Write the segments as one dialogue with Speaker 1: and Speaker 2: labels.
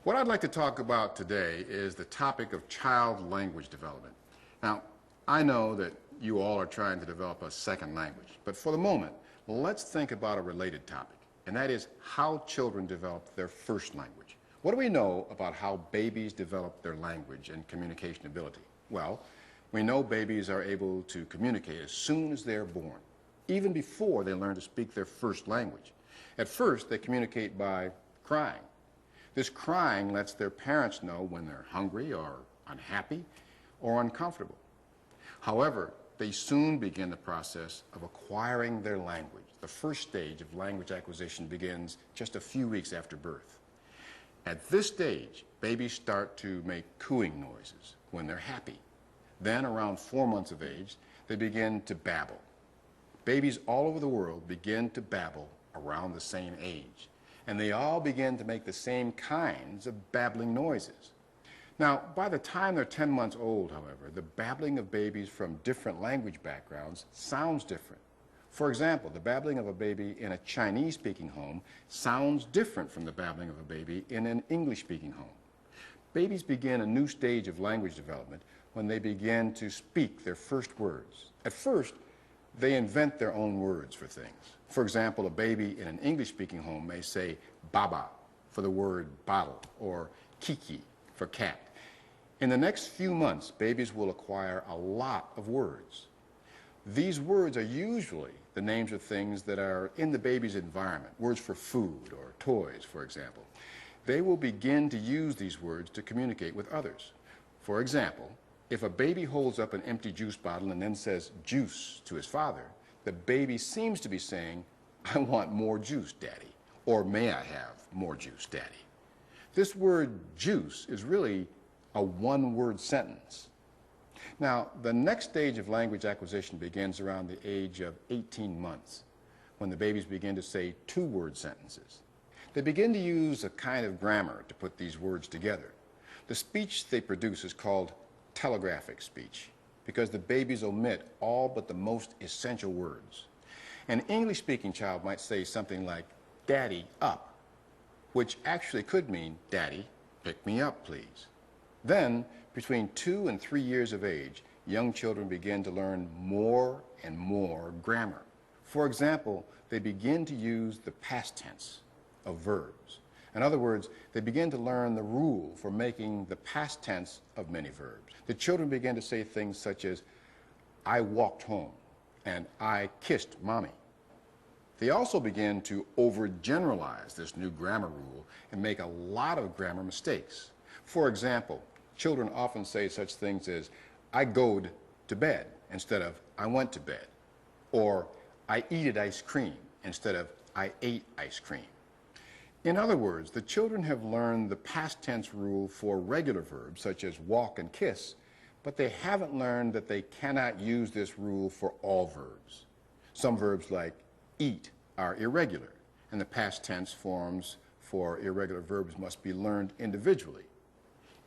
Speaker 1: What I'd like to talk about today is the topic of child language development. Now, I know that you all are trying to develop a second language, but for the moment, let's think about a related topic, and that is how children develop their first language. What do we know about how babies develop their language and communication ability? Well, we know babies are able to communicate as soon as they're born, even before they learn to speak their first language. At first, they communicate by crying. This crying lets their parents know when they're hungry or unhappy or uncomfortable. However, they soon begin the process of acquiring their language. The first stage of language acquisition begins just a few weeks after birth. At this stage, babies start to make cooing noises when they're happy. Then, around 4 months of age, they begin to babble. Babies all over the world begin to babble around the same age, and they all begin to make the same kinds of babbling noises. Now, by the time they're 10 months old, however, the babbling of babies from different language backgrounds sounds different. For example, the babbling of a baby in a Chinese-speaking home sounds different from the babbling of a baby in an English-speaking home. Babies begin a new stage of language development when they begin to speak their first words. At first, they invent their own words for things. For example, a baby in an English-speaking home may say baba for the word bottle or kiki for cat. In the next few months, babies will acquire a lot of words. These words are usually the names of things that are in the baby's environment, words for food or toys, for example. They will begin to use these words to communicate with others. For example, if a baby holds up an empty juice bottle and then says juice to his father, the baby seems to be saying, "I want more juice, Daddy," or "May I have more juice, Daddy?" This word juice is really a one-word sentence. Now, the next stage of language acquisition begins around the age of 18 months, when the babies begin to say two-word sentences. They begin to use a kind of grammar to put these words together. The speech they produce is called telegraphic speech, because the babies omit all but the most essential words. An English-speaking child might say something like, "Daddy, up," which actually could mean, "Daddy, pick me up, please." Then, between 2 and 3 years of age, young children begin to learn more and more grammar. For example, they begin to use the past tense of verbs. In other words, they begin to learn the rule for making the past tense of many verbs. The children begin to say things such as, "I walked home," and "I kissed mommy." They also begin to overgeneralize this new grammar rule and make a lot of grammar mistakes. For example, children often say such things as, "I goed to bed," instead of "I went to bed," or "I eated ice cream," instead of "I ate ice cream." In other words, the children have learned the past tense rule for regular verbs, such as walk and kiss, but they haven't learned that they cannot use this rule for all verbs. Some verbs like eat are irregular, and the past tense forms for irregular verbs must be learned individually.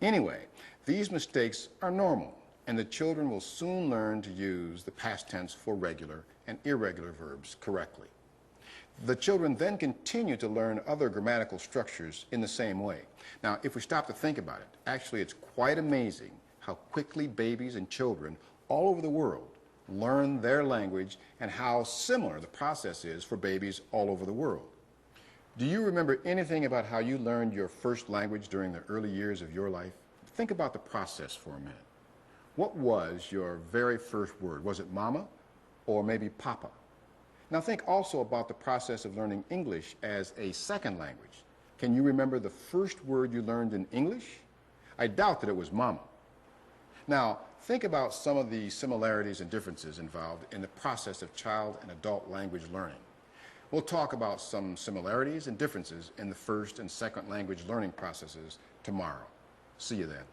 Speaker 1: Anyway, these mistakes are normal, and the children will soon learn to use the past tense for regular and irregular verbs correctly. The children then continue to learn other grammatical structures in the same way. Now, if we stop to think about it, actually it's quite amazing how quickly babies and children all over the world learn their language and how similar the process is for babies all over the world. Do you remember anything about how you learned your first language during the early years of your life? Think about the process for a minute. What was your very first word? Was it mama or maybe papa? Now think also about the process of learning English as a second language. Can you remember the first word you learned in English? I doubt that it was mama. Now think about some of the similarities and differences involved in the process of child and adult language learning. We'll talk about some similarities and differences in the first and second language learning processes tomorrow. See you then.